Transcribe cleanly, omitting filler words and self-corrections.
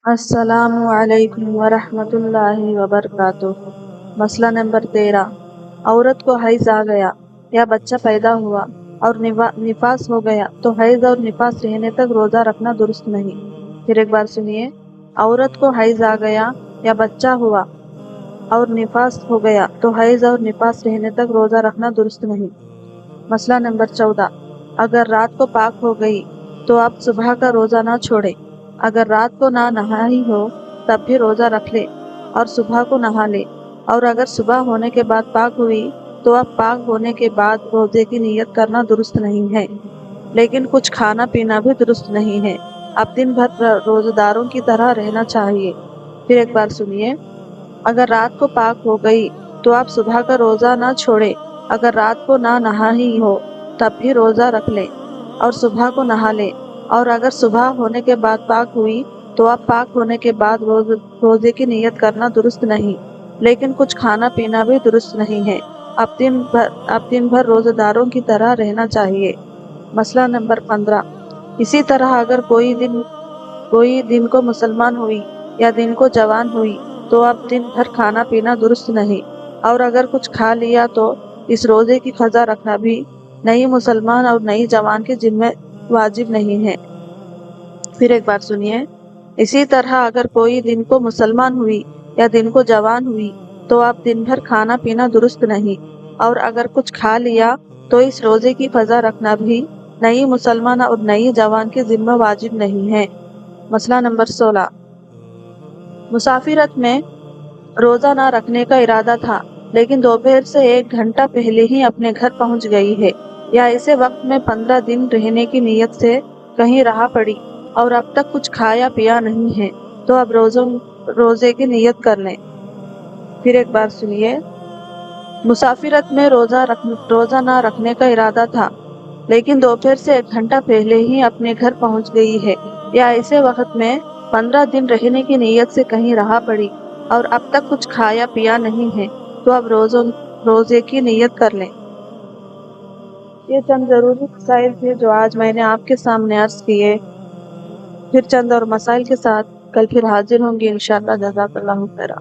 السلام علیکم ورحمۃ اللہ وبرکاتہ۔ مسئلہ نمبر 13۔ عورت کو حیض آ گیا یا بچہ پیدا ہوا اور نفاس ہو گیا تو حیض اور نفاس رہنے تک روزہ رکھنا درست نہیں۔ پھر ایک بار سنیے۔ عورت کو حیض آ گیا یا بچہ ہوا اور نفاس ہو گیا تو حیض اور نفاس رہنے تک روزہ رکھنا درست نہیں۔ مسئلہ نمبر 14۔ اگر رات کو پاک ہو گئی تو اب صبح کا روزہ نہ چھوڑے۔ اگر رات کو نہ نہائی ہو تب بھی روزہ رکھ لے اور صبح کو نہا لے، اور اگر صبح ہونے کے بعد پاک ہوئی تو اب پاک ہونے کے بعد روزے کی نیت کرنا درست نہیں ہے، لیکن کچھ کھانا پینا بھی درست نہیں ہے۔ اب دن بھر روزہ داروں کی طرح رہنا چاہیے۔ پھر ایک بار سنیے۔ اگر رات کو پاک ہو گئی تو آپ صبح کا روزہ نہ چھوڑے۔ اگر رات کو نہ نہائی ہو تب بھی روزہ رکھ لے اور صبح کو نہا لے، اور اگر صبح ہونے کے بعد پاک ہوئی تو اب پاک ہونے کے بعد روزے کی نیت کرنا درست نہیں، لیکن کچھ کھانا پینا بھی درست نہیں ہے۔ اب دن بھر روزہ داروں کی طرح رہنا چاہیے۔ مسئلہ نمبر 15۔ اسی طرح اگر کوئی دن کو مسلمان ہوئی یا دن کو جوان ہوئی تو اب دن بھر کھانا پینا درست نہیں، اور اگر کچھ کھا لیا تو اس روزے کی قضا رکھنا بھی نئی مسلمان اور نئی جوان کے ذمہ واجب نہیں ہے۔ پھر ایک بار سنیے۔ اسی طرح اگر کوئی دن کو مسلمان ہوئی یا دن کو جوان ہوئی تو اب دن بھر کھانا پینا درست نہیں، اور اگر کچھ کھا لیا تو اس روزے کی قضا رکھنا بھی نئی مسلمان اور نئی جوان کے ذمہ واجب نہیں ہے۔ مسئلہ نمبر 16۔ مسافرت میں روزہ نہ رکھنے کا ارادہ تھا، لیکن دوپہر سے 1 گھنٹہ پہلے ہی اپنے گھر پہنچ گئی ہے، یا ایسے وقت میں 15 دن رہنے کی نیت سے کہیں رہا پڑی اور اب تک کچھ کھایا پیا نہیں ہے، تو اب روزے کی نیت کر لیں۔ پھر ایک بار سنیے۔ مسافرت میں روزہ نہ رکھنے کا ارادہ تھا، لیکن دوپہر سے 1 گھنٹہ پہلے ہی اپنے گھر پہنچ گئی ہے، یا ایسے وقت میں 15 دن رہنے کی نیت سے کہیں رہا پڑی اور اب تک کچھ کھایا پیا نہیں ہے، تو اب روزے کی نیت کر لیں۔ یہ چند ضروری مسائل تھے جو آج میں نے آپ کے سامنے عرض کیے۔ پھر چند اور مسائل کے ساتھ کل پھر حاضر ہوں گی انشاءاللہ۔ جزاک اللہ خیرا۔